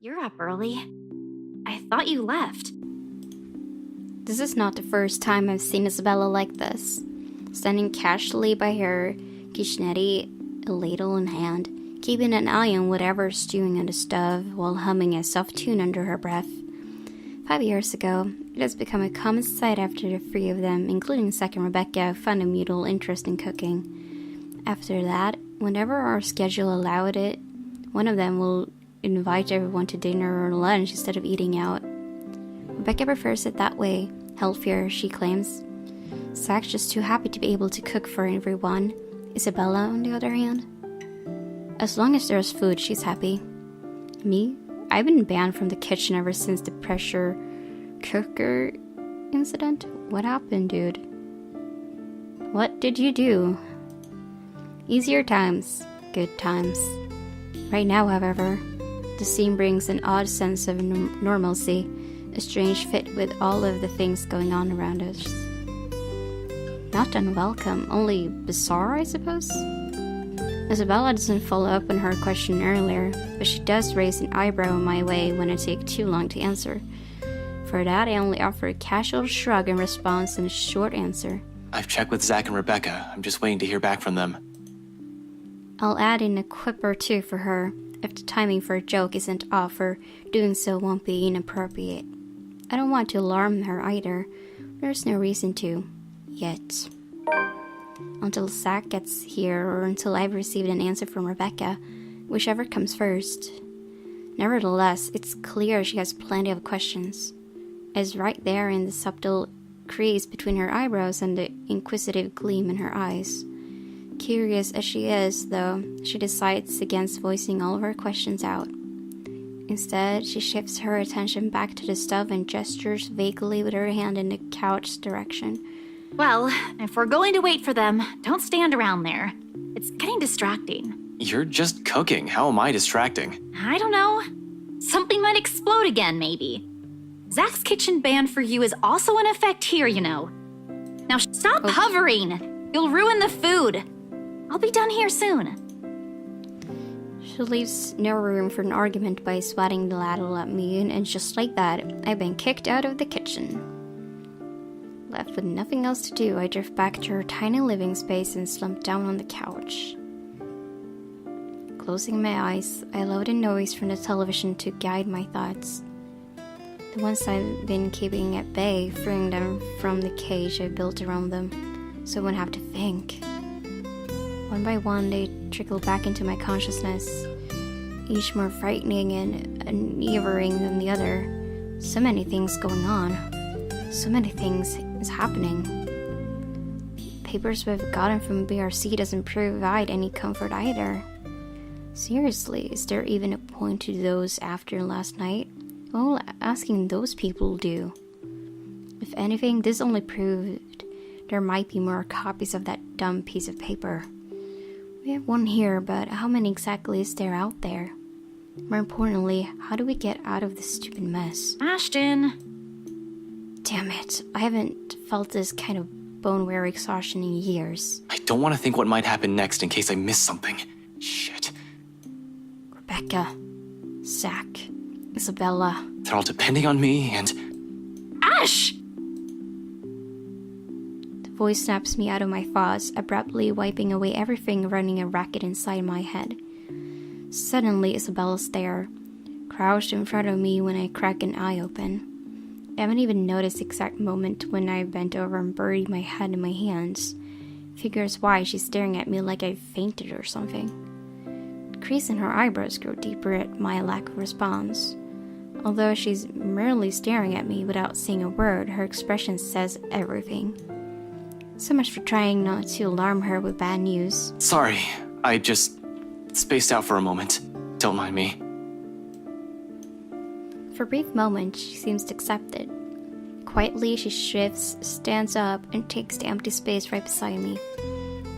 You're up early. I thought you left. This is not the first time I've seen Isabella like this. Standing casually by her kitchenette, a ladle in hand, keeping an eye on whatever's stewing on the stove while humming a soft tune under her breath. 5 years ago, it has become a common sight after the three of them, including Zach and Rebecca, found a mutual interest in cooking. After that, whenever our schedule allowed it, one of them will invite everyone to dinner or lunch instead of eating out. Rebecca prefers it that way, healthier, she claims. Zach's just too happy to be able to cook for everyone. Isabella, on the other hand, as long as there's food, she's happy. Me? I've been banned from the kitchen ever since the pressure cooker incident. What happened, dude? What did you do? Easier times, good times. Right now, however, the scene brings an odd sense of normalcy, a strange fit with all of the things going on around us. Not unwelcome, only bizarre, I suppose? Isabella doesn't follow up on her question earlier, but she does raise an eyebrow in my way when I take too long to answer. For that, I only offer a casual shrug in response and a short answer. I've checked with Zach and Rebecca. I'm just waiting to hear back from them. I'll add in a quip or two for her, if the timing for a joke isn't off or doing so won't be inappropriate. I don't want to alarm her either. There's no reason to. Yet. Until Zach gets here or until I've received an answer from Rebecca, whichever comes first. Nevertheless, it's clear she has plenty of questions. It's right there in the subtle crease between her eyebrows and the inquisitive gleam in her eyes. Curious as she is, though, she decides against voicing all of her questions out. Instead, she shifts her attention back to the stove and gestures vaguely with her hand in the couch's direction. Well, if we're going to wait for them, don't stand around there. It's getting distracting. You're just cooking. How am I distracting? I don't know. Something might explode again, maybe. Zach's kitchen ban for you is also in effect here, you know. Now stop hovering. You'll ruin the food. I'll be done here soon. She leaves no room for an argument by swatting the ladle at me, and just like that, I've been kicked out of the kitchen. Left with nothing else to do, I drift back to her tiny living space and slump down on the couch. Closing my eyes, I allow the noise from the television to guide my thoughts. The ones I've been keeping at bay, freeing them from the cage I built around them, so I wouldn't have to think. One by one, they trickle back into my consciousness, each more frightening and unnerving than the other. So many things going on. So many things is happening. Papers we've gotten from BRC doesn't provide any comfort either. Seriously, is there even a point to those after last night? What will asking those people do? If anything, this only proved there might be more copies of that dumb piece of paper. We have one here, but how many exactly is there out there? More importantly, how do we get out of this stupid mess? Ashton! Damn it, I haven't felt this kind of bone-weary exhaustion in years. I don't want to think what might happen next in case I miss something. Shit. Rebecca, Zach, Isabella. They're all depending on me and... Ash! The voice snaps me out of my thoughts, abruptly wiping away everything running a racket inside my head. Suddenly, Isabella's there, crouched in front of me when I crack an eye open. I haven't even noticed the exact moment when I bent over and buried my head in my hands. Figures why she's staring at me like I fainted or something. The crease in her eyebrows grow deeper at my lack of response. Although she's merely staring at me without saying a word, her expression says everything. So much for trying not to alarm her with bad news. Sorry, I just spaced out for a moment. Don't mind me. For a brief moment, she seems to accept it. Quietly, she shifts, stands up, and takes the empty space right beside me.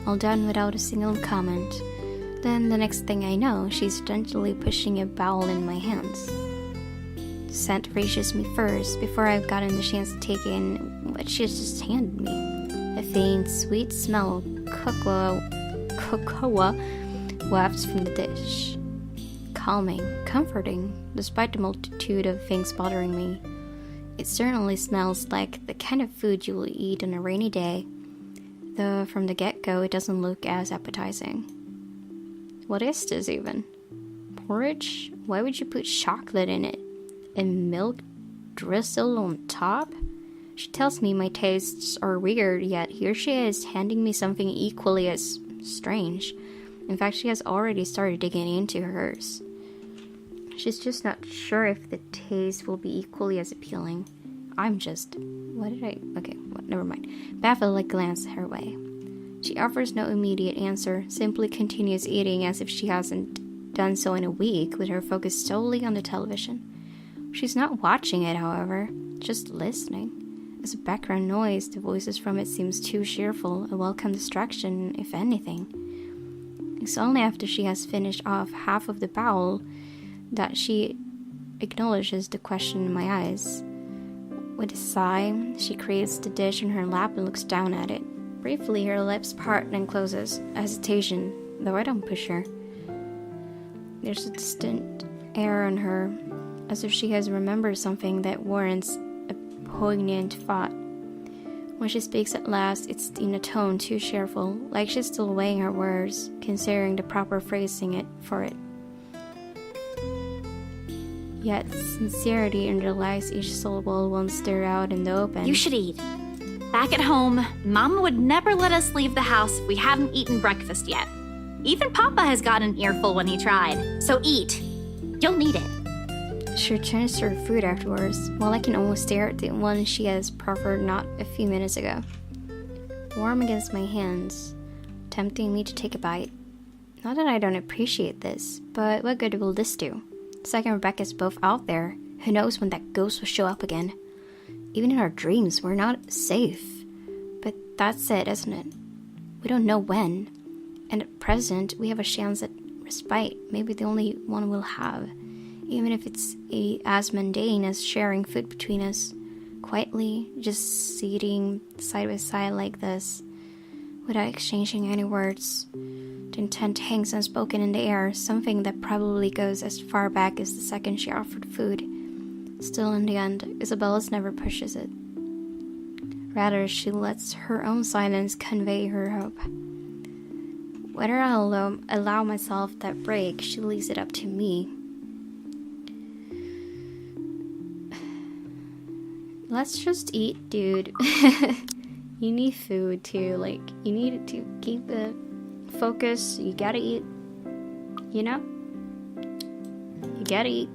All done without a single comment. Then, the next thing I know, she's gently pushing a bowl in my hands. The scent reaches me first, before I've gotten the chance to take in what she has just handed me. A faint, sweet smell of cocoa wafts from the dish. calming, comforting, despite the multitude of things bothering me. It certainly smells like the kind of food you will eat on a rainy day, though from the get-go it doesn't look as appetizing. What is this even? Porridge? Why would you put chocolate in it? And milk drizzle on top? She tells me my tastes are weird, yet here she is handing me something equally as strange. In fact, she has already started digging into hers. She's just not sure if the taste will be equally as appealing. Never mind. Baffled, I glance her way. She offers no immediate answer, simply continues eating as if she hasn't done so in a week, with her focus solely on the television. She's not watching it, however, just listening. As a background noise, the voices from it seems too cheerful, a welcome distraction, if anything. It's only after she has finished off half of the bowl that she acknowledges the question in my eyes. With a sigh, she creates the dish in her lap and looks down at it. Briefly, her lips part and closes. A hesitation, though I don't push her. There's a distant air on her, as if she has remembered something that warrants a poignant thought. When she speaks at last, it's in a tone too cheerful, like she's still weighing her words, considering the proper phrasing for it. Yet sincerity underlies each syllable once they're out in the open. You should eat. Back at home, Mama would never let us leave the house if we hadn't eaten breakfast yet. Even Papa has got an earful when he tried. So eat. You'll need it. She returns to her food afterwards, while I can almost stare at the one she has proffered not a few minutes ago. Warm against my hands, tempting me to take a bite. Not that I don't appreciate this, but what good will this do? Zack and Rebecca's both out there. Who knows when that ghost will show up again? Even in our dreams, we're not safe. But that's it, isn't it? We don't know when. And at present, we have a chance at respite, maybe the only one we'll have. Even if it's as mundane as sharing food between us. Quietly, just sitting side by side like this, without exchanging any words. The intent hangs unspoken in the air, something that probably goes as far back as the second she offered food. Still, in the end, Isabella's never pushes it. Rather, she lets her own silence convey her hope. Whether I'll allow myself that break, she leaves it up to me. Let's just eat, dude. You need food too. Like, you need to keep the focus. You gotta eat. You know? You gotta eat.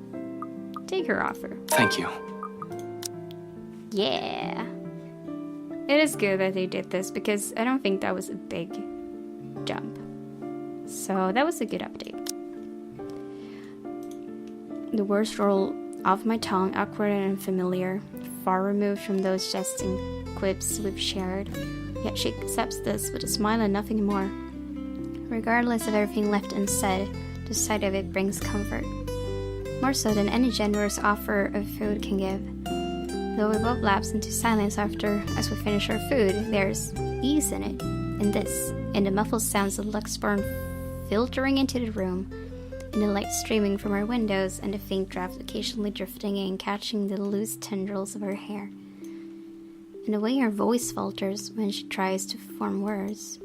Take her offer. Thank you. Yeah. It is good that they did this because I don't think that was a big jump. So that was a good update. The words roll off my tongue, awkward and unfamiliar, far removed from those jesting quips we've shared. Yet she accepts this with a smile and nothing more. Regardless of everything left unsaid, the sight of it brings comfort. More so than any generous offer of food can give. Though we both lapse into silence as we finish our food, there's ease in it, in this, in the muffled sounds of Luxburn filtering into the room, in the light streaming from our windows, and the faint draft occasionally drifting in, catching the loose tendrils of her hair. In the way her voice falters when she tries to form words.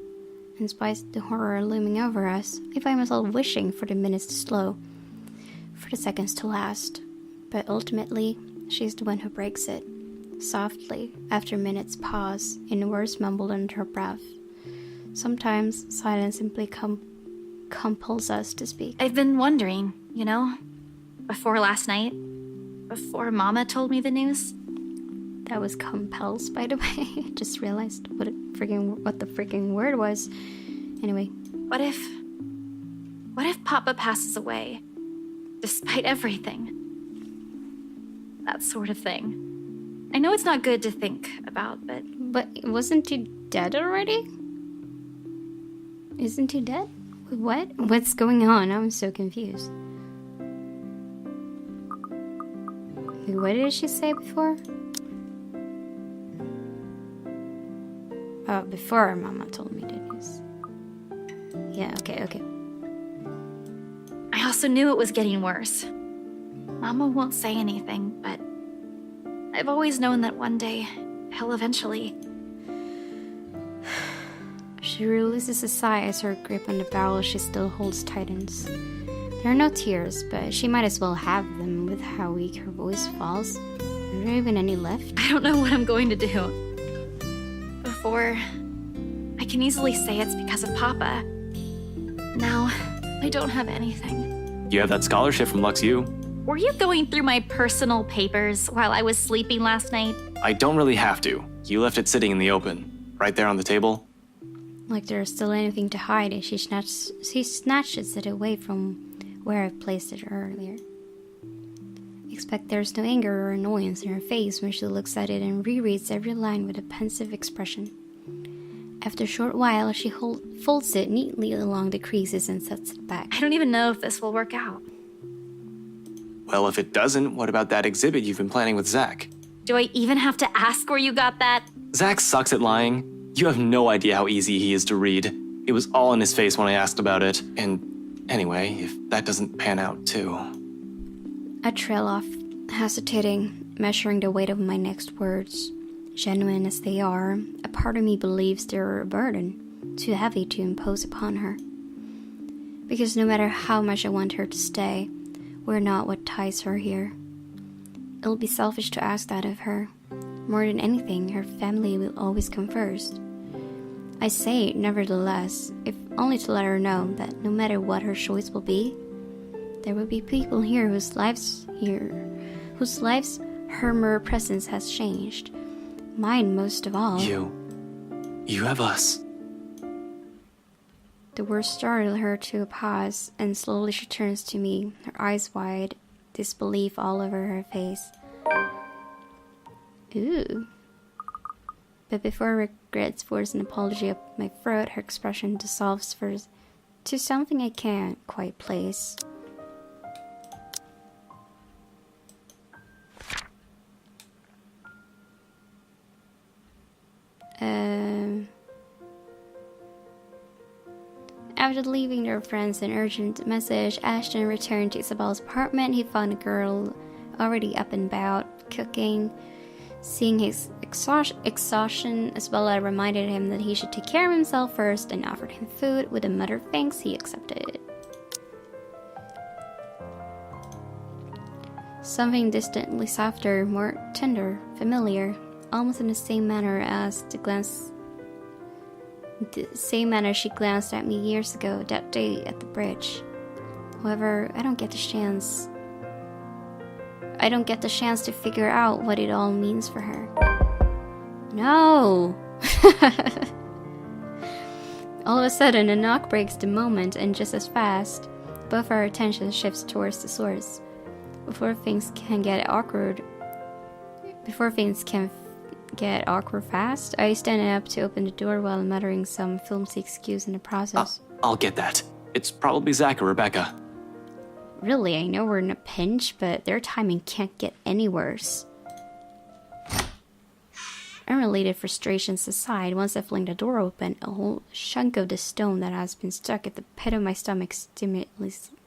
In spite of the horror looming over us, I find myself wishing for the minutes to slow, for the seconds to last. But ultimately, she's the one who breaks it, softly, after minutes pause, in words mumbled under her breath. Sometimes silence simply compels us to speak. I've been wondering, before last night, before Mama told me the news. That was compels, by the way. I just realized what the freaking word was. Anyway. What if Papa passes away, despite everything? That sort of thing. I know it's not good to think about, but... But wasn't he dead already? Isn't he dead? What? What's going on? I'm so confused. What did she say before? Oh, before Mama told me the news. Yeah, okay. I also knew it was getting worse. Mama won't say anything, but I've always known that one day, he'll eventually. She releases a sigh as her grip on the barrel she still holds tightens. There are no tears, but she might as well have them with how weak her voice falls. Are there even any left? I don't know what I'm going to do. Before, I can easily say it's because of Papa. Now, I don't have anything. You have that scholarship from Lux U. Were you going through my personal papers while I was sleeping last night? I don't really have to. You left it sitting in the open, right there on the table. Like there's still anything to hide, and she snatches it away from where I placed it earlier. Expect there's no anger or annoyance in her face when she looks at it and rereads every line with a pensive expression. After a short while, she folds it neatly along the creases and sets it back. I don't even know if this will work out. Well, if it doesn't, what about that exhibit you've been planning with Zach? Do I even have to ask where you got that? Zach sucks at lying. You have no idea how easy he is to read. It was all in his face when I asked about it. And anyway, if that doesn't pan out too. I trail off, hesitating, measuring the weight of my next words. Genuine as they are, a part of me believes they're a burden, too heavy to impose upon her. Because no matter how much I want her to stay, we're not what ties her here. It'll be selfish to ask that of her. More than anything, her family will always come first. I say it nevertheless, if only to let her know that no matter what her choice will be, there will be people here whose lives her mere presence has changed. Mine most of all. You have us. The words startle her to a pause, and slowly she turns to me, her eyes wide, disbelief all over her face. Ooh. But before regrets force an apology up my throat, her expression dissolves to something I can't quite place. After leaving their friends an urgent message, Ashton returned to Isabel's apartment. He found a girl already up and about, cooking. Seeing his exhaustion, Isabella reminded him that he should take care of himself first and offered him food. With a muttered thanks, he accepted. Something distantly softer, more tender, familiar, almost in the same manner she glanced at me years ago, that day at the bridge. However, I don't get the chance to figure out what it all means for her. No! All of a sudden, a knock breaks the moment, and just as fast, both our attention shifts towards the source. Before things can get awkward fast, I stand up to open the door while muttering some flimsy excuse in the process. I'll get that. It's probably Zach or Rebecca. Really, I know we're in a pinch, but their timing can't get any worse. Unrelated frustrations aside, once I fling the door open, a whole chunk of the stone that has been stuck at the pit of my stomach simultaneously,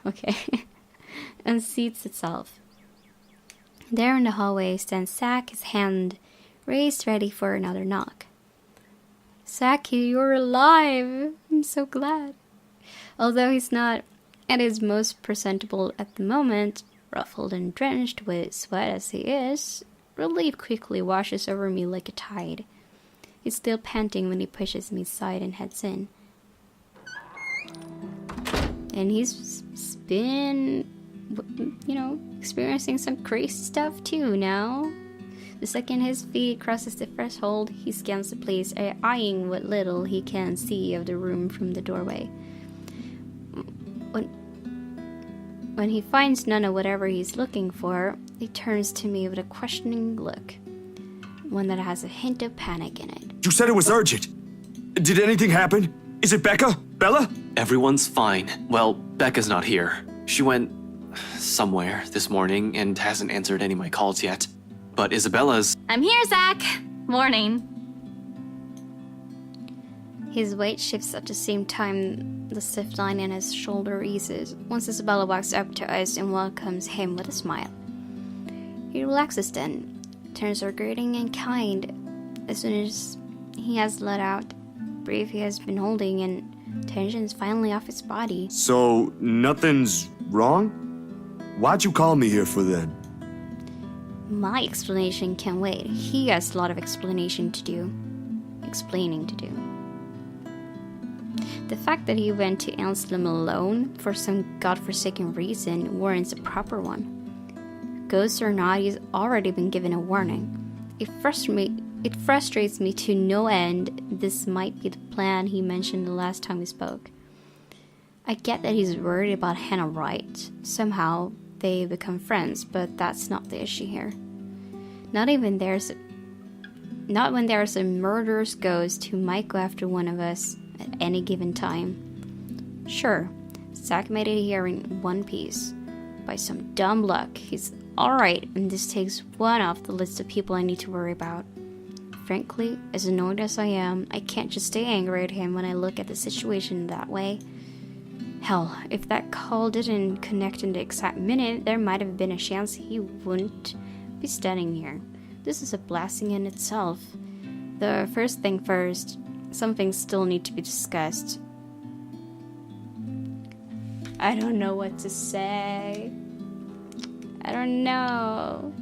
okay, unseats itself. There in the hallway stands Zach, his hand raised ready for another knock. Zach, you're alive! I'm so glad. Although he's not at his most presentable at the moment, ruffled and drenched with sweat as he is, relief quickly washes over me like a tide. He's still panting when he pushes me aside and heads in. And he's been, experiencing some crazy stuff too now. The second his feet crosses the threshold, he scans the place, eyeing what little he can see of the room from the doorway. When he finds none of whatever he's looking for, he turns to me with a questioning look, one that has a hint of panic in it. You said it was urgent. Did anything happen? Is it Becca? Bella? Everyone's fine. Well, Becca's not here. She went somewhere this morning and hasn't answered any of my calls yet. But Isabella's... I'm here, Zach. Morning. His weight shifts at the same time the stiff line in his shoulder eases. Once Isabella walks up to us and welcomes him with a smile. He relaxes then, turns her greeting and kind as soon as he has let out breath he has been holding and tension's finally off his body. So, nothing's wrong? Why'd you call me here for then? My explanation can wait. He has a lot of explaining to do. The fact that he went to Anselm alone for some godforsaken reason warrants a proper one. Ghost or not, he's already been given a warning. It frustrates me to no end. This might be the plan he mentioned the last time we spoke. I get that he's worried about Hannah Wright. Somehow they become friends, but that's not the issue here. Not when there's a murderous ghost who might go after one of us at any given time. Sure, Zack made it here in one piece. By some dumb luck, he's alright, and this takes one off the list of people I need to worry about. Frankly, as annoyed as I am, I can't just stay angry at him when I look at the situation that way. Hell, if that call didn't connect in the exact minute, there might have been a chance he wouldn't be standing here. This is a blessing in itself. The first thing first, some things still need to be discussed. I don't know what to say. I don't know.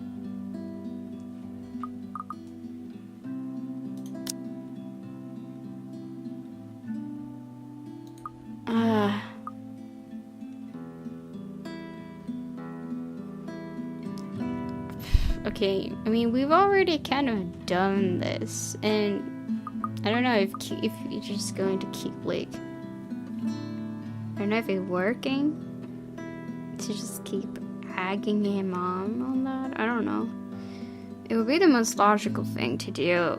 Okay, I mean, we've already kind of done this, and I don't know if you're just going to keep, like, I don't know if it's working to just keep egging him on that. I don't know. It would be the most logical thing to do.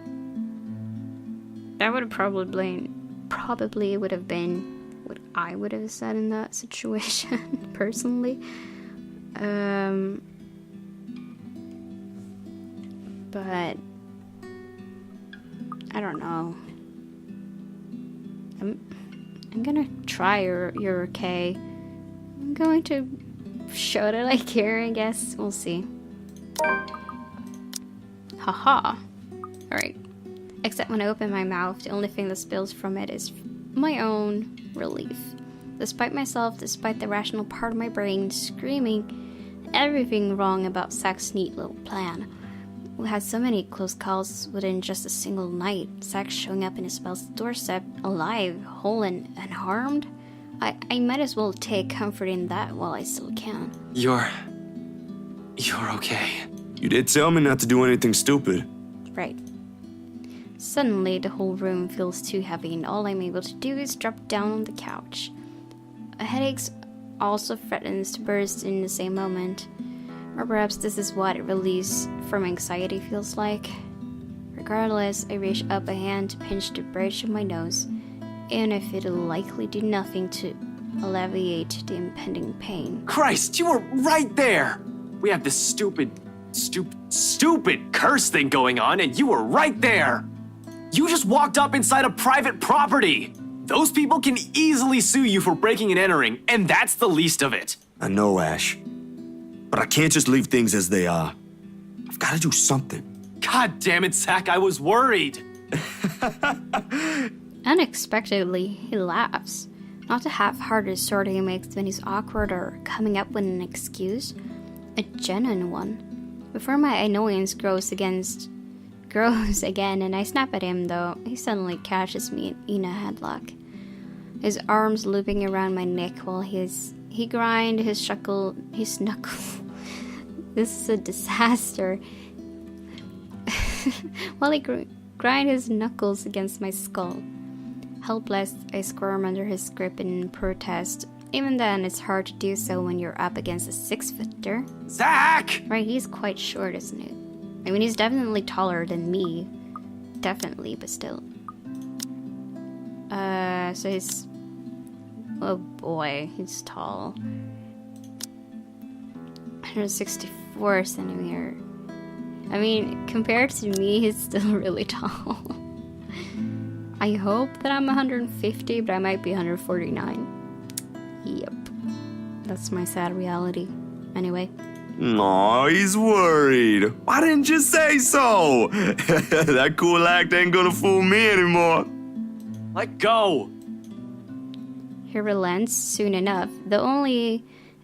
That would have probably would have been what I would have said in that situation, personally. But I don't know. I'm gonna try. You're okay. I'm going to show that I care, I guess. We'll see. Haha. Alright. Except when I open my mouth, the only thing that spills from it is my own relief. Despite myself, despite the rational part of my brain screaming everything wrong about Zack's neat little plan. We had so many close calls within just a single night. Zack showing up in Isabel's doorstep, alive, whole and unharmed. I might as well take comfort in that while I still can. You're okay. You did tell me not to do anything stupid. Right. Suddenly, the whole room feels too heavy, and all I'm able to do is drop down on the couch. A headache also threatens to burst in the same moment. Or perhaps this is what release from anxiety feels like. Regardless, I reach up a hand to pinch the bridge of my nose, even if it'll likely do nothing to alleviate the impending pain. Christ, you were right there! We have this stupid curse thing going on, and you were right there! You just walked up inside a private property! Those people can easily sue you for breaking and entering, and that's the least of it. I know, Ash. But I can't just leave things as they are. I've got to do something. God damn it, Zack, I was worried! Unexpectedly, he laughs. Not the half-hearted sort he makes when he's awkward or coming up with an excuse. A genuine one. Before my annoyance grows again and I snap at him, though, he suddenly catches me in a headlock. His arms looping around my neck while he grinds his knuckles. This is a disaster. While he grinds his knuckles against my skull. Helpless, I squirm under his grip in protest. Even then, it's hard to do so when you're up against a 6-footer. Zack! Right, he's quite short, isn't it? I mean, he's definitely taller than me. Definitely, but still. So he's... Oh boy, he's tall. 164 centimeter. I mean, compared to me, he's still really tall. I hope that I'm 150, but I might be 149. Yep. That's my sad reality. Anyway. Aw, he's worried. Why didn't you say so? That cool act ain't gonna fool me anymore. Let go! He relents soon enough, though only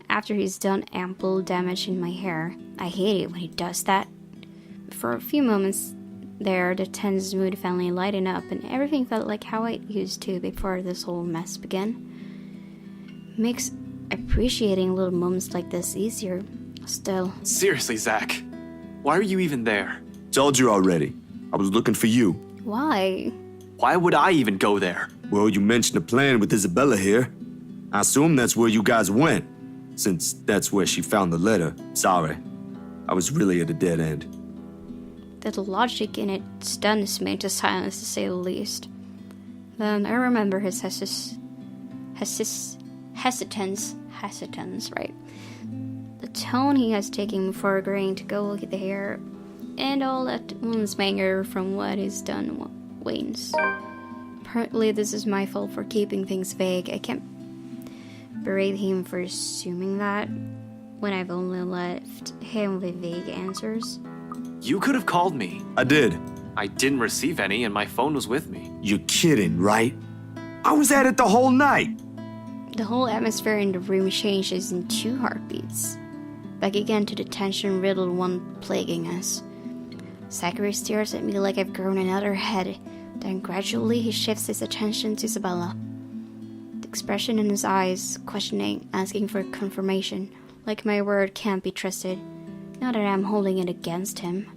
after he's done ample damage in my hair. I hate it when he does that. For a few moments there, the tense mood finally lightened up, and everything felt like how it used to before this whole mess began. Makes appreciating little moments like this easier. Still. Seriously, Zach. Why are you even there? Told you already. I was looking for you. Why? Why would I even go there? Well, you mentioned a plan with Isabella here. I assume that's where you guys went, since that's where she found the letter. Sorry. I was really at a dead end. The logic in it stuns me to silence, to say the least. Then I remember his hesitance, right? The tone he has taken before agreeing to go look at the hair, and all at once my anger from what he's done wanes. Partly this is my fault for keeping things vague. I can't berate him for assuming that when I've only left him with vague answers. You could have called me. I did. I didn't receive any, and my phone was with me. You're kidding, right? I was at it the whole night. The whole atmosphere in the room changes in 2 heartbeats. Back again to the tension-riddled one plaguing us. Zachary stares at me like I've grown another head. Then gradually he shifts his attention to Isabella. The expression in his eyes, questioning, asking for confirmation, like my word can't be trusted. Not that I'm holding it against him.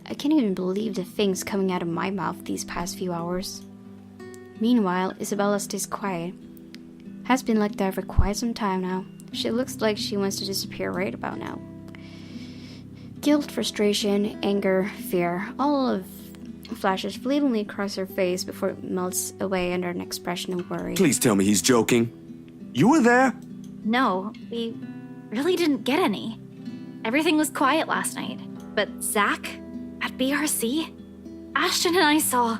I can't even believe the things coming out of my mouth these past few hours. Meanwhile, Isabella stays quiet. Has been like that for quite some time now. She looks like she wants to disappear right about now. Guilt, frustration, anger, fear, all of flashes fleetingly across her face before it melts away under an expression of worry. Please tell me he's joking. You were there? No, we really didn't get any. Everything was quiet last night. But Zach, at BRC, Ashton and I saw...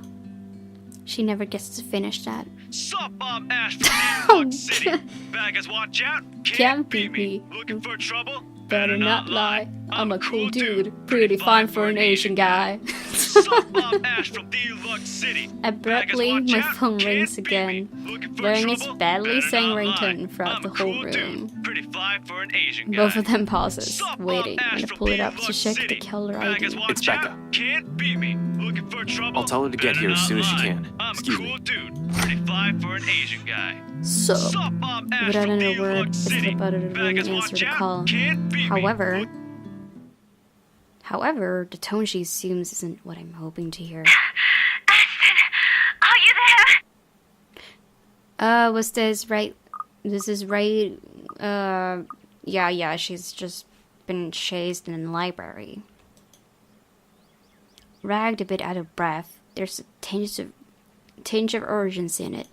She never gets to finish that. Sup, I'm Ash from New York City. Baggers, watch out. Can't beat me. Looking for trouble? Better not lie. I'm a cool dude. Pretty fine for an Asian guy. Sup, I'm Ash from New York City. Abruptly, Baggers, my watch out. phone Can't rings beat again, me. Looking for blaring its trouble? badly Better sang not lie. ringtone throughout I'm the a whole cool room. Dude. Pretty fine for an Asian guy. Both of them pauses, Sup, I'm waiting, Ash and I from pull it New up to York check the City. caller Baggers, ID. watch It's Becca. out. Can't beat me. Looking for trouble? I'll tell her to get Better here as not soon as she lie. can. I'm Excuse a me. cool dude. Pretty fine for an Asian guy. So, Sup, I'm Ash without from another New word, York I City. slip out of the room and Baggers, answer watch the out. call. Can't beat me. However, the tone she assumes isn't what I'm hoping to hear. Ashton, are you there? Was this right? This is right. Yeah, she's just been chased in the library. Ragged, a bit out of breath, there's a tinge of urgency in it.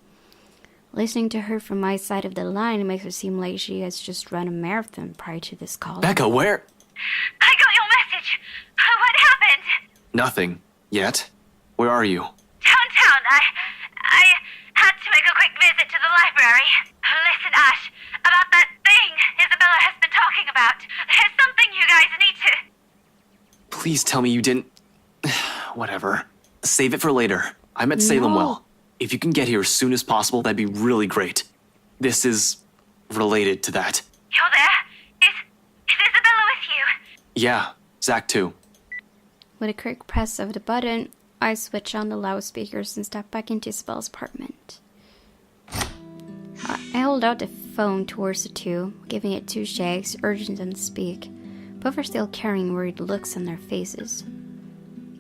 Listening to her from my side of the line makes it seem like she has just run a marathon prior to this call. Becca, where? I got your message. What happened? Nothing. Yet? Where are you? Downtown. I had to make a quick visit to the library. Listen, Ash, about that thing Isabella has been talking about. There's something you guys need to... Please tell me you didn't... Whatever. Save it for later. I'm at Salem No. Well. If you can get here as soon as possible, that'd be really great. This is related to that. You're there? Is Isabella with you? Yeah, Zach too. With a quick press of the button, I switch on the loudspeakers and step back into Isabella's apartment. I hold out the phone towards the two, giving it 2 shakes, urging them to speak. Both are still carrying worried looks on their faces.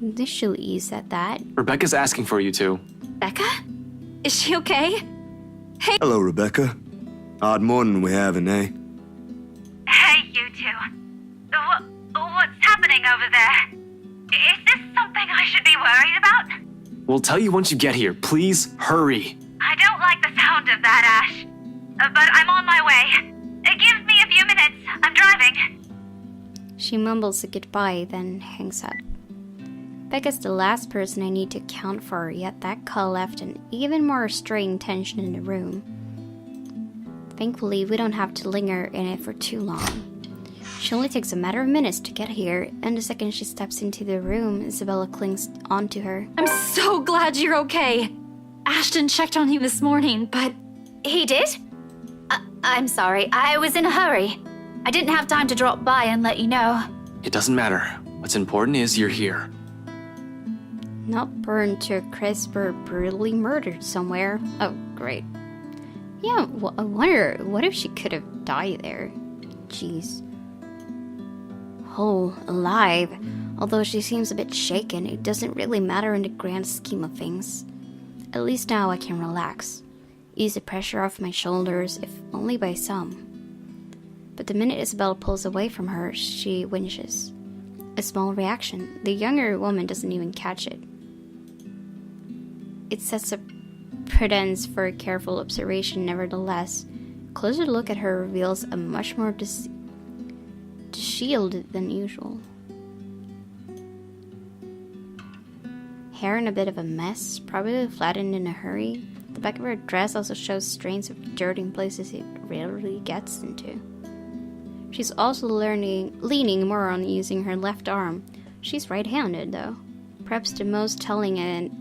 This should ease at that. Rebecca's asking for you two. Becca? Is she okay? Hello, Rebecca. Odd morning we having, eh? Hey, you two. What's happening over there? Is this something I should be worried about? We'll tell you once you get here. Please, hurry. I don't like the sound of that, Ash. But I'm on my way. Give me a few minutes. I'm driving. She mumbles a goodbye, then hangs up. Becca's the last person I need to account for, yet that call left an even more strained tension in the room. Thankfully, we don't have to linger in it for too long. She only takes a matter of minutes to get here, and the second she steps into the room, Isabella clings onto her. I'm so glad you're okay. Ashton checked on you this morning, but... He did? I'm sorry, I was in a hurry. I didn't have time to drop by and let you know. It doesn't matter. What's important is you're here. Not burned to a crisp or brutally murdered somewhere. Oh, great. Yeah, I wonder, what if she could have died there? Jeez. Whole, alive. Although she seems a bit shaken, it doesn't really matter in the grand scheme of things. At least now I can relax. Ease the pressure off my shoulders, if only by some. But the minute Isabella pulls away from her, she whinges. A small reaction. The younger woman doesn't even catch it. It sets a pretense for a careful observation nevertheless. A closer look at her reveals a much more shielded than usual. Hair in a bit of a mess, probably flattened in a hurry. The back of her dress also shows strains of dirt in places it rarely gets into. She's also leaning more on using her left arm. She's right-handed, though. Perhaps the most telling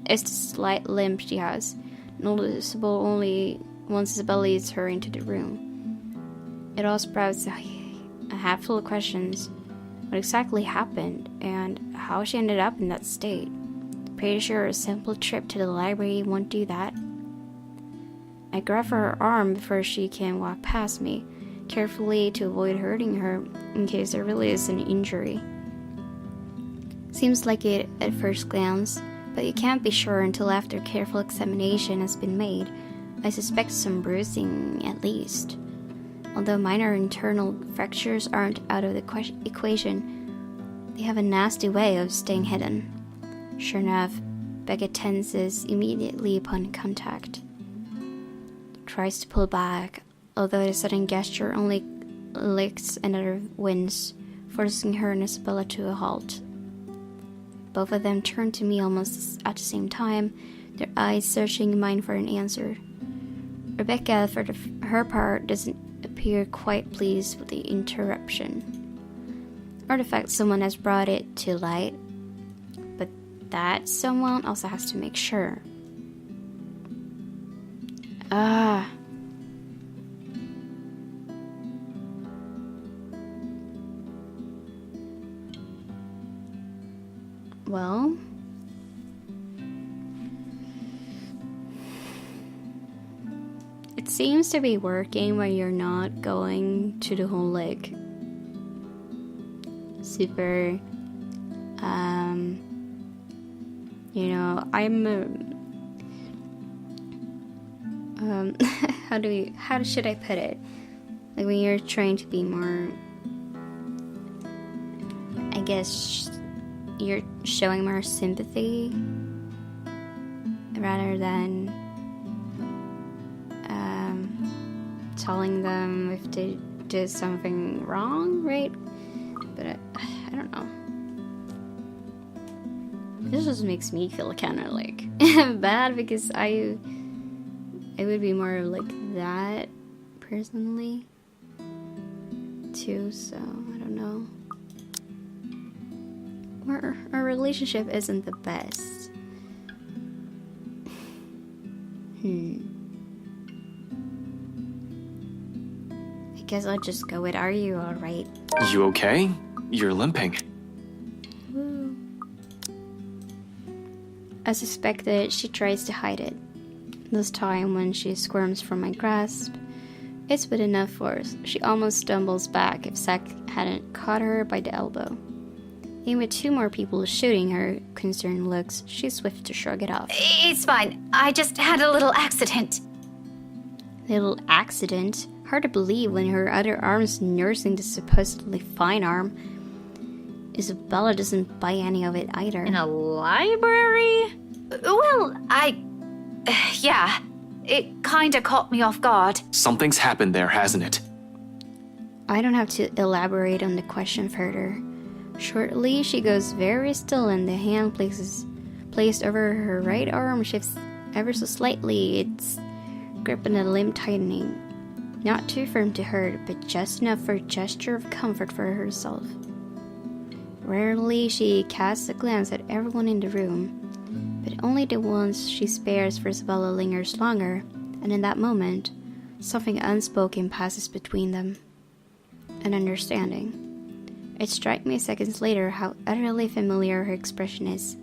is the slight limp she has, noticeable only once Isabella leads her into the room. It all sprouts a hatful of questions. What exactly happened, and how she ended up in that state? Pretty sure a simple trip to the library won't do that. I grab her arm before she can walk past me, carefully to avoid hurting her in case there really is an injury. Seems like it at first glance, but you can't be sure until after careful examination has been made. I suspect some bruising at least. Although minor internal fractures aren't out of the equation, they have a nasty way of staying hidden. Sure enough, Becca tenses immediately upon contact. Tries to pull back, although the sudden gesture only licks another wince, forcing her and Isabella to a halt. Both of them turn to me almost at the same time, their eyes searching mine for an answer. Rebecca, for her part, doesn't appear quite pleased with the interruption, or the fact someone has brought it to light, but that someone also has to make sure. Well, it seems to be working when you're not going to the whole like super how should I put it, like when you're trying to be more, I guess you're showing more sympathy rather than telling them if they did something wrong, right? But I don't know. This just makes me feel kind of like bad because I would be more like that personally too, so I don't know. Our relationship isn't the best. I guess I'll just go with, are you alright? You okay? You're limping. Woo. As expected, she tries to hide it. This time, when she squirms from my grasp, it's with enough force. She almost stumbles back if Zach hadn't caught her by the elbow. Even with two more people shooting her concerned looks, she's swift to shrug it off. It's fine. I just had a little accident. Little accident? Hard to believe when her other arm's nursing the supposedly fine arm. Isabella doesn't buy any of it either. In a library? Well, yeah. It kinda caught me off guard. Something's happened there, hasn't it? I don't have to elaborate on the question further. Shortly, she goes very still and the hand placed over her right arm shifts ever so slightly, its grip on the limb tightening. Not too firm to hurt, but just enough for a gesture of comfort for herself. Rarely she casts a glance at everyone in the room, but only the ones she spares for Isabella lingers longer, and in that moment, something unspoken passes between them. An understanding. It strikes me seconds later how utterly familiar her expression is.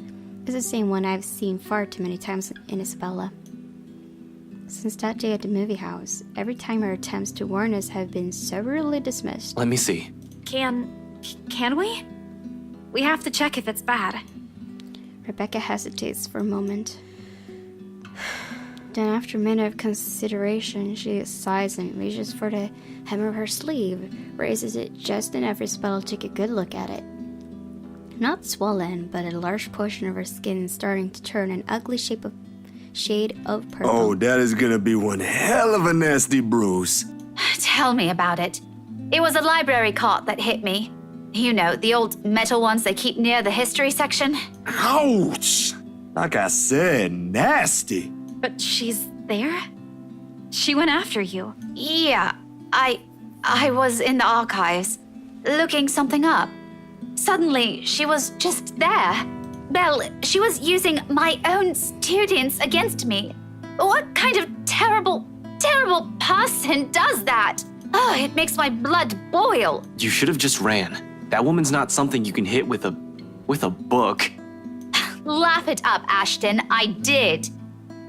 It's the same one I've seen far too many times in Isabella. Since that day at the movie house, every time her attempts to warn us have been severely dismissed. Let me see. Can we? We have to check if it's bad. Rebecca hesitates for a moment. Then after a minute of consideration, she sighs and reaches for the hem of her sleeve, raises it just enough for Isabella to take a good look at it. Not swollen, but a large portion of her skin starting to turn an ugly shade of purple. Oh, that is gonna be one hell of a nasty bruise. Tell me about it. It was a library cart that hit me. You know, the old metal ones they keep near the history section. Ouch! Like I said, nasty. But she's there? She went after you. Yeah, I was in the archives, looking something up. Suddenly, she was just there. Well, she was using my own students against me. What kind of terrible person does that? Oh, it makes my blood boil. You should have just ran. That woman's not something you can hit with a book. Laugh it up, Ashton. I did.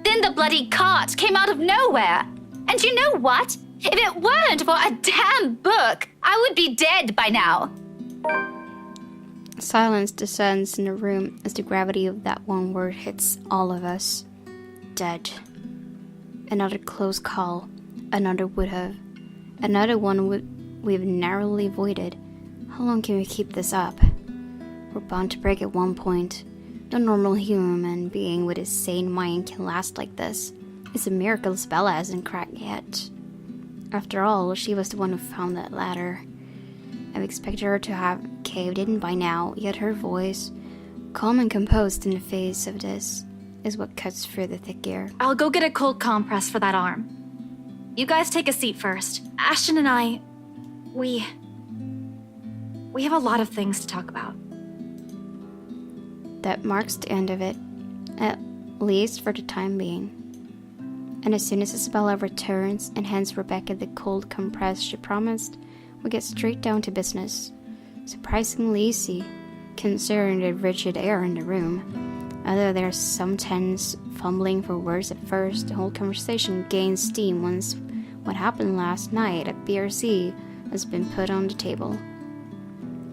Then the bloody cart came out of nowhere. And you know what? If it weren't for a damn book, I would be dead by now. Silence descends in the room as the gravity of that one word hits all of us. Dead. Another close call. Another would have. Another one we've narrowly avoided. How long can we keep this up? We're bound to break at one point. No normal human being with a sane mind can last like this. It's a miracle Isabella hasn't cracked yet. After all, she was the one who found that ladder. I've expected her to have caved in by now, yet her voice, calm and composed in the face of this, is what cuts through the thick air. I'll go get a cold compress for that arm. You guys take a seat first. Ashton and I, we have a lot of things to talk about. That marks the end of it, at least for the time being. And as soon as Isabella returns and hands Rebecca the cold compress she promised, we get straight down to business. Surprisingly easy, considering the rigid air in the room. Although there's some tense fumbling for words at first, the whole conversation gains steam once what happened last night at BRC has been put on the table.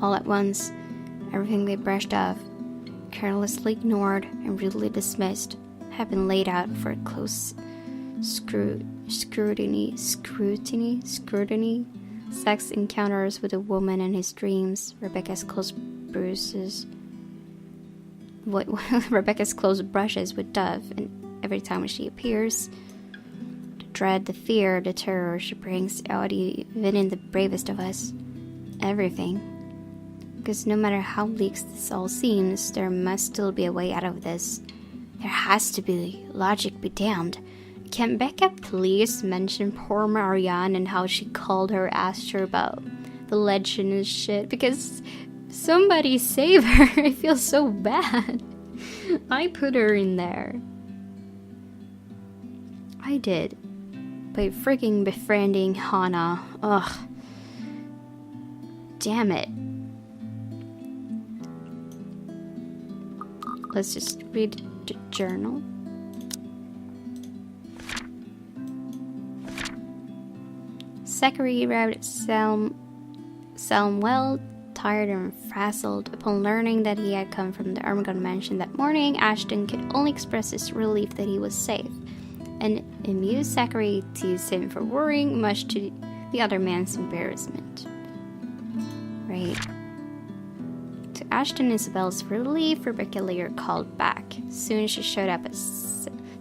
All at once, everything we brushed off, carelessly ignored and rudely dismissed, had been laid out for close scrutiny. Sex encounters with a woman in his dreams, Rebecca's close brushes with Dove, and every time she appears, the dread, the fear, the terror she brings out even in the bravest of us. Everything. Because no matter how bleak this all seems, there must still be a way out of this. There has to be. Logic be damned. Can Becca please mention poor Marianne and how she asked her about the legend and shit? Because somebody save her. I feel so bad. I put her in there. I did. By freaking befriending Hana. Ugh. Damn it. Let's just read the journal. Zachary arrived at Salm well, tired and frazzled. Upon learning that he had come from the Armagon mansion that morning, Ashton could only express his relief that he was safe. And amused Zachary teased him for worrying, much to the other man's embarrassment. Right. To Ashton and Isabel's relief, Rebecca later called back. Soon she showed up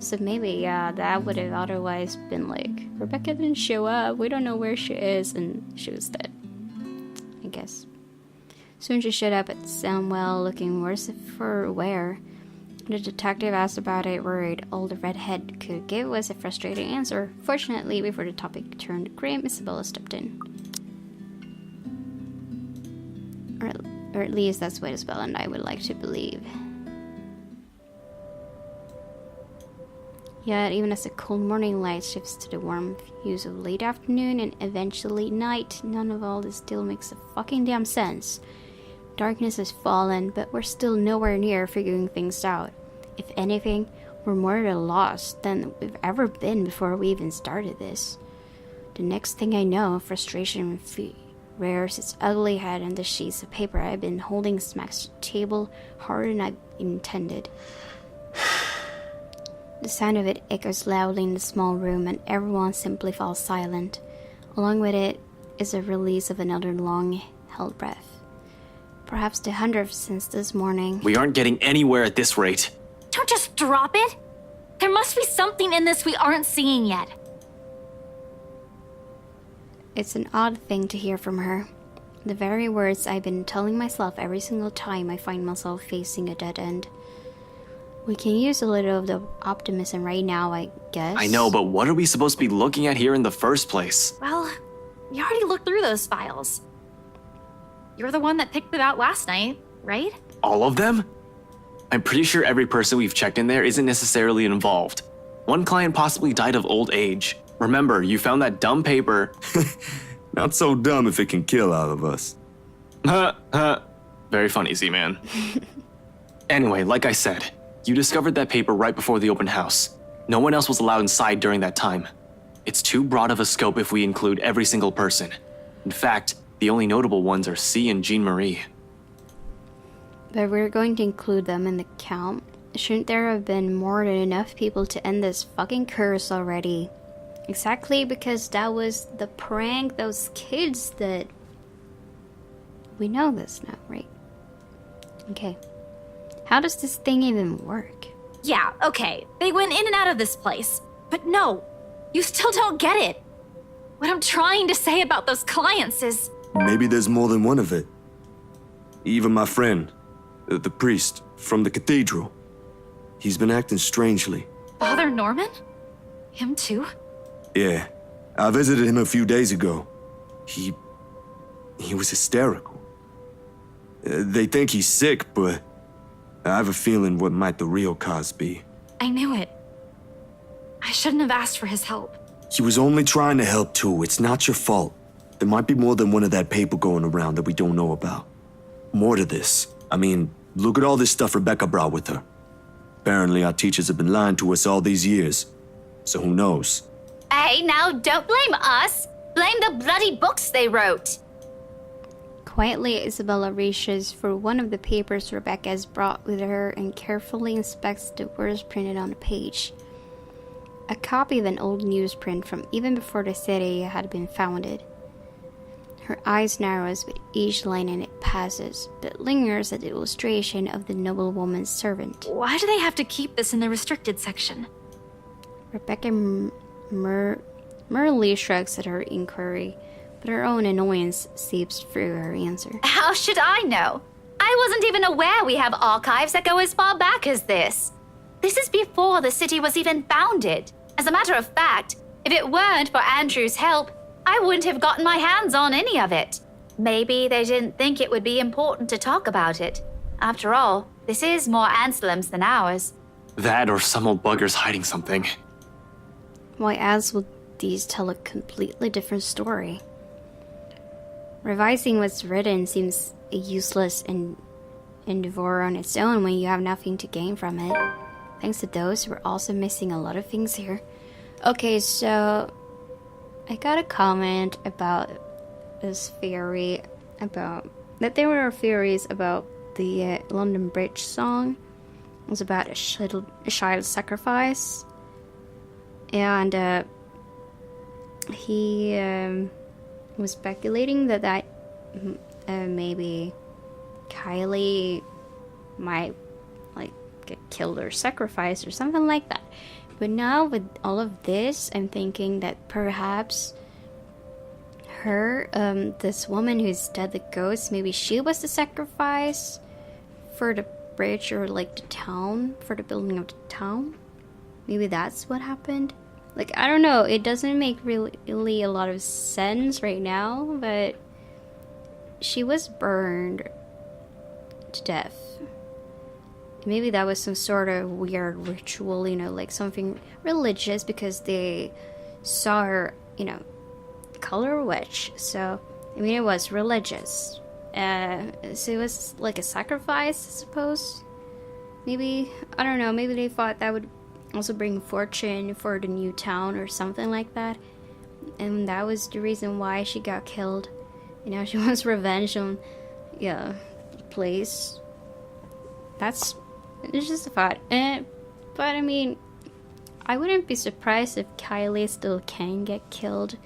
so maybe, that would have otherwise been like, Rebecca didn't show up, we don't know where she is, and she was dead. I guess. Soon she showed up at Samwell looking worse for wear. The detective asked about it, worried all the redhead could give was a frustrating answer. Fortunately, before the topic turned grim, Isabella stepped in. Or at least that's what Isabella and I would like to believe. Yet, even as the cold morning light shifts to the warm hues of late afternoon and eventually night, none of all this still makes a fucking damn sense. Darkness has fallen, but we're still nowhere near figuring things out. If anything, we're more at a loss than we've ever been before we even started this. The next thing I know, frustration rears its ugly head on the sheets of paper I've been holding smacks the table harder than I intended. The sound of it echoes loudly in the small room, and everyone simply falls silent. Along with it is a release of another long-held breath. Perhaps the 100th since this morning. We aren't getting anywhere at this rate. Don't just drop it. There must be something in this we aren't seeing yet. It's an odd thing to hear from her. The very words I've been telling myself every single time I find myself facing a dead end. We can use a little of the optimism right now, I guess. I know, but what are we supposed to be looking at here in the first place? Well, we already looked through those files. You're the one that picked it out last night, right? All of them? I'm pretty sure every person we've checked in there isn't necessarily involved. One client possibly died of old age. Remember, you found that dumb paper. Not so dumb if it can kill all of us. Very funny, Z-Man. Anyway, like I said, you discovered that paper right before the open house. No one else was allowed inside during that time. It's too broad of a scope if we include every single person. In fact, the only notable ones are C and Jean Marie. But we're going to include them in the count. Shouldn't there have been more than enough people to end this fucking curse already? Exactly, because that was the prank those kids did. We know this now, right? Okay. How does this thing even work? Yeah, okay. They went in and out of this place. But no, you still don't get it. What I'm trying to say about those clients is... Maybe there's more than one of it. Even my friend, the priest from the cathedral. He's been acting strangely. Father Norman? Him too? Yeah, I visited him a few days ago. He was hysterical. They think he's sick, but I have a feeling what might the real cause be. I knew it. I shouldn't have asked for his help. He was only trying to help too. It's not your fault. There might be more than one of that paper going around that we don't know about. More to this. I mean, look at all this stuff Rebecca brought with her. Apparently our teachers have been lying to us all these years. So who knows? Hey, now don't blame us. Blame the bloody books they wrote. Quietly, Isabella reaches for one of the papers Rebecca has brought with her and carefully inspects the words printed on the page. A copy of an old newsprint from even before the city had been founded. Her eyes narrows with each line and it passes, but lingers at the illustration of the noblewoman's servant. Why do they have to keep this in the restricted section? Rebecca merely shrugs at her inquiry, but her own annoyance seeps through her answer. How should I know? I wasn't even aware we have archives that go as far back as this. This is before the city was even founded. As a matter of fact, if it weren't for Andrew's help, I wouldn't have gotten my hands on any of it. Maybe they didn't think it would be important to talk about it. After all, this is more Anselm's than ours. That or some old bugger's hiding something. Why else would these tell a completely different story? Revising what's written seems a useless endeavor on its own when you have nothing to gain from it. Thanks to those, we're also missing a lot of things here. Okay, so I got a comment about this theory about that there were theories about the London Bridge song. It was about a child sacrifice, and he was speculating that maybe Kylie might like get killed or sacrificed or something like that. But now with all of this, I'm thinking that perhaps this woman who's dead, the ghost, maybe she was the sacrifice for the bridge or like the town, for the building of the town. Maybe that's what happened. Like, I don't know, it doesn't make really a lot of sense right now, but she was burned to death. Maybe that was some sort of weird ritual, you know, like something religious, because they saw her, you know, color a witch. So, I mean, it was religious. So it was like a sacrifice, I suppose. Maybe, I don't know, maybe they thought that would also bring fortune for the new town or something like that. And that was the reason why she got killed. You know, she wants revenge on, yeah, the place. It's just a thought. But I mean, I wouldn't be surprised if Kylie still can get killed.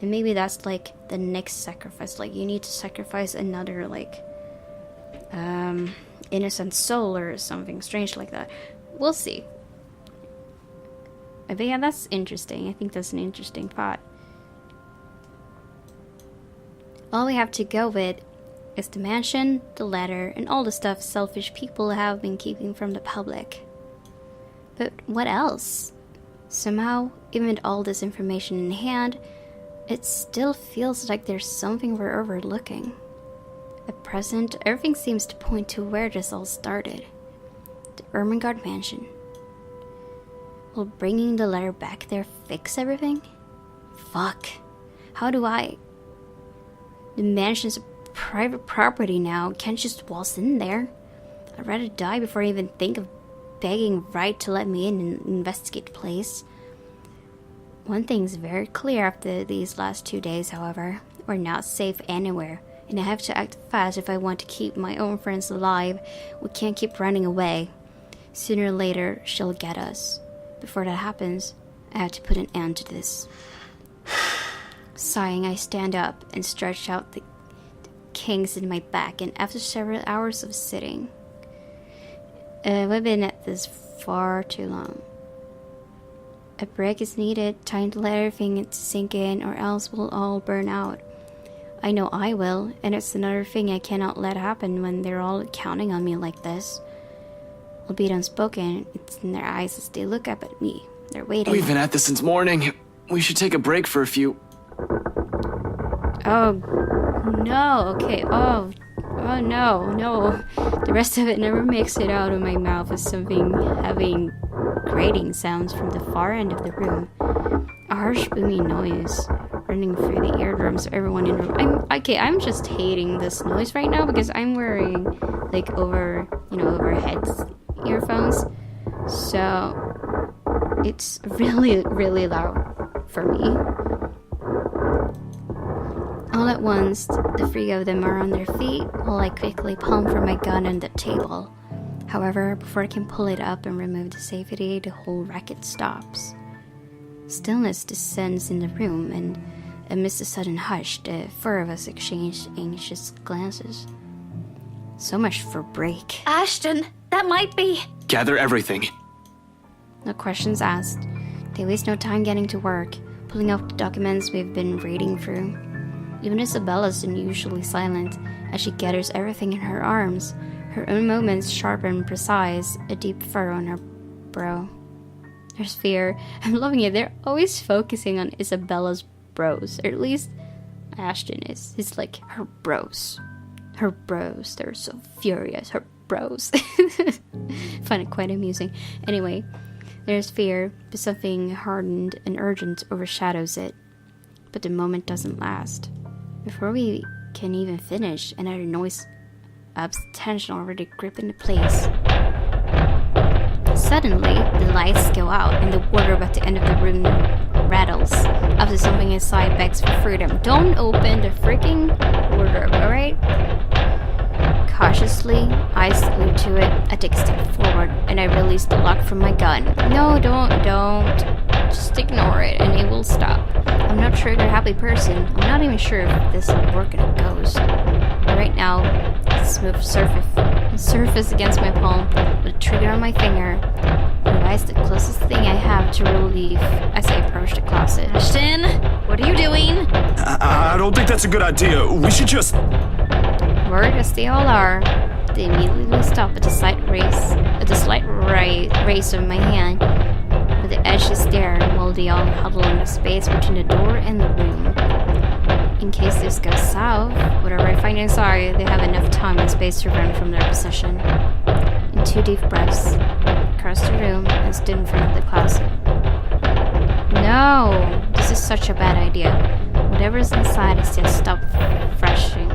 And maybe that's like the next sacrifice. Like, you need to sacrifice another, like, innocent soul or something strange like that. We'll see. But yeah, that's interesting. I think that's an interesting thought. All we have to go with is the mansion, the letter, and all the stuff selfish people have been keeping from the public. But what else? Somehow, even with all this information in hand, it still feels like there's something we're overlooking. At present, everything seems to point to where this all started. The Ermengarde mansion. Will bringing the letter back there fix everything? Fuck. How do I... The mansion's a private property now. Can't just waltz in there. I'd rather die before I even think of begging Wright to let me in and investigate the place. One thing's very clear after these last 2 days, however. We're not safe anywhere, and I have to act fast if I want to keep my own friends alive. We can't keep running away. Sooner or later, she'll get us. Before that happens, I have to put an end to this. Sighing, I stand up and stretch out the kinks in my back, and after several hours of sitting, we've been at this far too long. A break is needed, time to let everything sink in, or else we'll all burn out. I know I will, and it's another thing I cannot let happen when they're all counting on me like this. Albeit unspoken, it's in their eyes as they look up at me. They're waiting. We've been at this since morning. We should take a break for a few. Oh, no, okay, oh no. The rest of it never makes it out of my mouth as something having grating sounds from the far end of the room. A harsh booming noise running through the eardrums of everyone in the room. I'm just hating this noise right now because I'm wearing like overhead earphones. So it's really, really loud for me. All at once, the three of them are on their feet, while I quickly palm for my gun on the table. However, before I can pull it up and remove the safety, the whole racket stops. Stillness descends in the room, and amidst a sudden hush, the four of us exchange anxious glances. So much for break. Ashton, that might be... Gather everything. No questions asked. They waste no time getting to work, pulling out the documents we've been reading through. Even Isabella's unusually silent as she gathers everything in her arms, her own movements sharp and precise, a deep furrow on her brow. There's fear. I'm loving it. They're always focusing on Isabella's brows, or at least Ashton is. It's like her brows. Her brows. They're so furious. Her brows. Find it quite amusing. Anyway, there's fear, but something hardened and urgent overshadows it. But the moment doesn't last. Before we can even finish, another noise ups the tension already gripping the place. Suddenly, the lights go out and the wardrobe at the end of the room rattles. After something inside begs for freedom. Don't open the freaking wardrobe, alright? Cautiously, eyes glued to it, I take a step forward and I release the lock from my gun. No, don't. Just ignore it and it will stop. I'm not a trigger-happy person. I'm not even sure if this will work in a ghost. But right now, the smooth surface against my palm with a trigger on my finger provides the closest thing I have to relief as I approach the closet. Ashton, what are you doing? I don't think that's a good idea. We should just... Worried as they all are, they immediately stop at the slight raise of my hand, with the edges there, while they all huddle in the space between the door and the room. In case this goes south, whatever I find inside, they have enough time and space to run from their possession. In 2 deep breaths, across the room and stood in front of the closet. No! This is such a bad idea. Whatever's inside has just stopped threshing.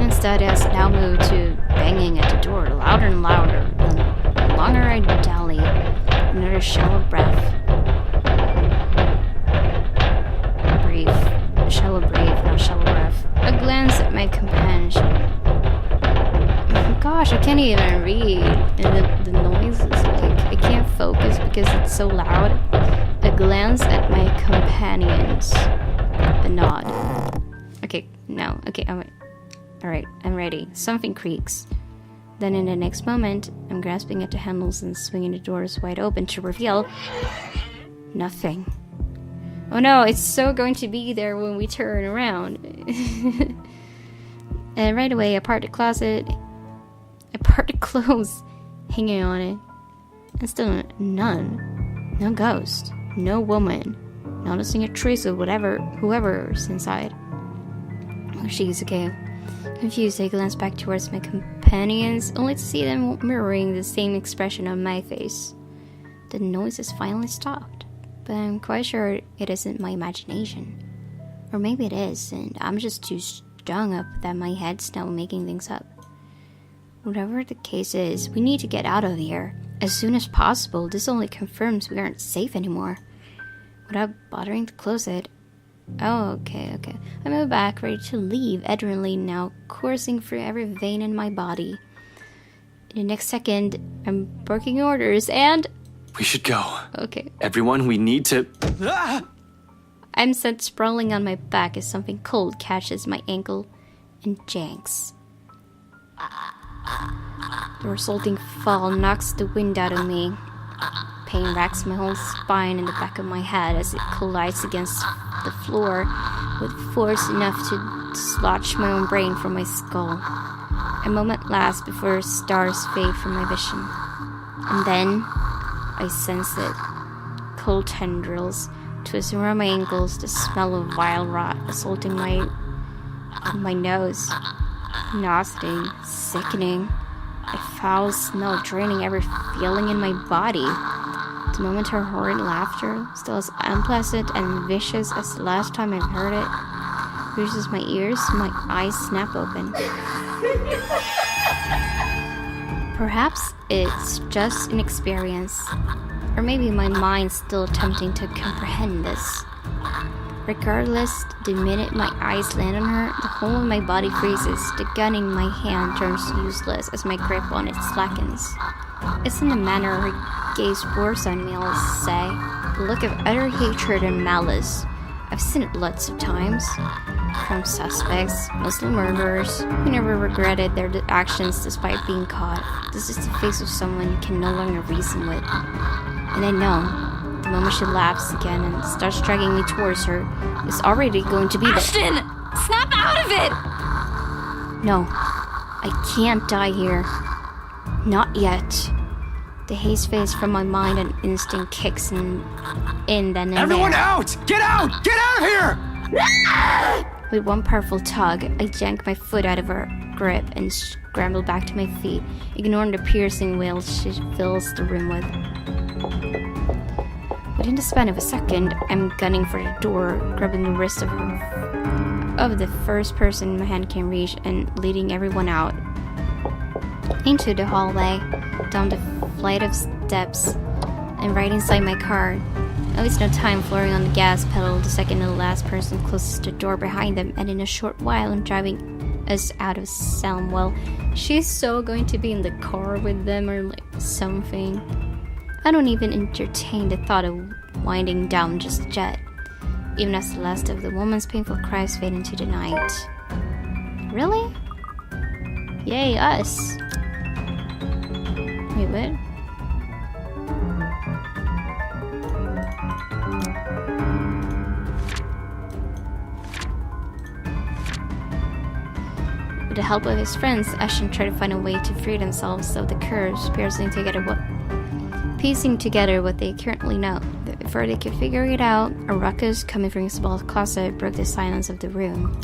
Instead, it has now moved to banging at the door, louder and louder. The longer I dally, another shallow breath. Shallow breath, not shallow breath. A glance at my companion. Gosh, I can't even read. And the noise is like, I can't focus because it's so loud. A glance at my companions. A nod. Okay, no. Okay, alright, I'm ready. Something creaks. Then in the next moment, I'm grasping at the handles and swinging the doors wide open to reveal... nothing. Oh no, it's so going to be there when we turn around. And right away, I part the closet. I part the clothes hanging on it. And still none. No ghost. No woman. Noticing a trace of whoever's inside. Oh, jeez, okay. Confused, I glance back towards my companions, only to see them mirroring the same expression on my face. The noise has finally stopped. But I'm quite sure it isn't my imagination. Or maybe it is, and I'm just too strung up that my head's now making things up. Whatever the case is, we need to get out of here. As soon as possible. This only confirms we aren't safe anymore. Without bothering to close it. Oh, okay. I move back, ready to leave, adrenaline now coursing through every vein in my body. In the next second, I'm barking orders and... We should go. Okay. Everyone, we need to... I'm sent sprawling on my back as something cold catches my ankle and janks. The resulting fall knocks the wind out of me. Pain racks my whole spine and the back of my head as it collides against the floor with force enough to dislodge my own brain from my skull. A moment lasts before stars fade from my vision. And then... I sense it. Cold tendrils twisting around my ankles, the smell of vile rot assaulting my nose. Nauseating, sickening. A foul smell draining every feeling in my body. The momentary horrid laughter, still as unpleasant and vicious as the last time I heard it, reaches my ears, my eyes snap open. Perhaps it's just an experience, or maybe my mind's still attempting to comprehend this. Regardless, the minute my eyes land on her, the whole of my body freezes. The gun in my hand turns useless as my grip on it slackens. It's in the manner her gaze works on me, I'll say. The look of utter hatred and malice. I've seen it lots of times. From suspects, Muslim murderers, who never regretted their actions despite being caught. This is the face of someone you can no longer reason with. And I know, the moment she laughs again and starts dragging me towards her, it's already going to be Ashton! Snap out of it! No, I can't die here. Not yet. The haze fades from my mind and instinct kicks in then and Everyone there. out! Get out! Get out of here! With one powerful tug, I yank my foot out of her grip and scramble back to my feet, ignoring the piercing wail she fills the room with. Within the span of a second, I'm gunning for the door, grabbing the wrist of the first person my hand can reach and leading everyone out. Into the hallway, down the flight of steps, and right inside my car. I waste no time flooring on the gas pedal the second the last person closes the door behind them, and in a short while I'm driving us out of Selmwell. She's so going to be in the car with them or like something. I don't even entertain the thought of winding down just yet, even as the last of the woman's painful cries fade into the night. Really? Yay, us. Wait, what? With the help of his friends, Ashton tried to find a way to free themselves of the curse, piecing together what they currently know. Before they could figure it out, a ruckus coming from Isabel's closet broke the silence of the room.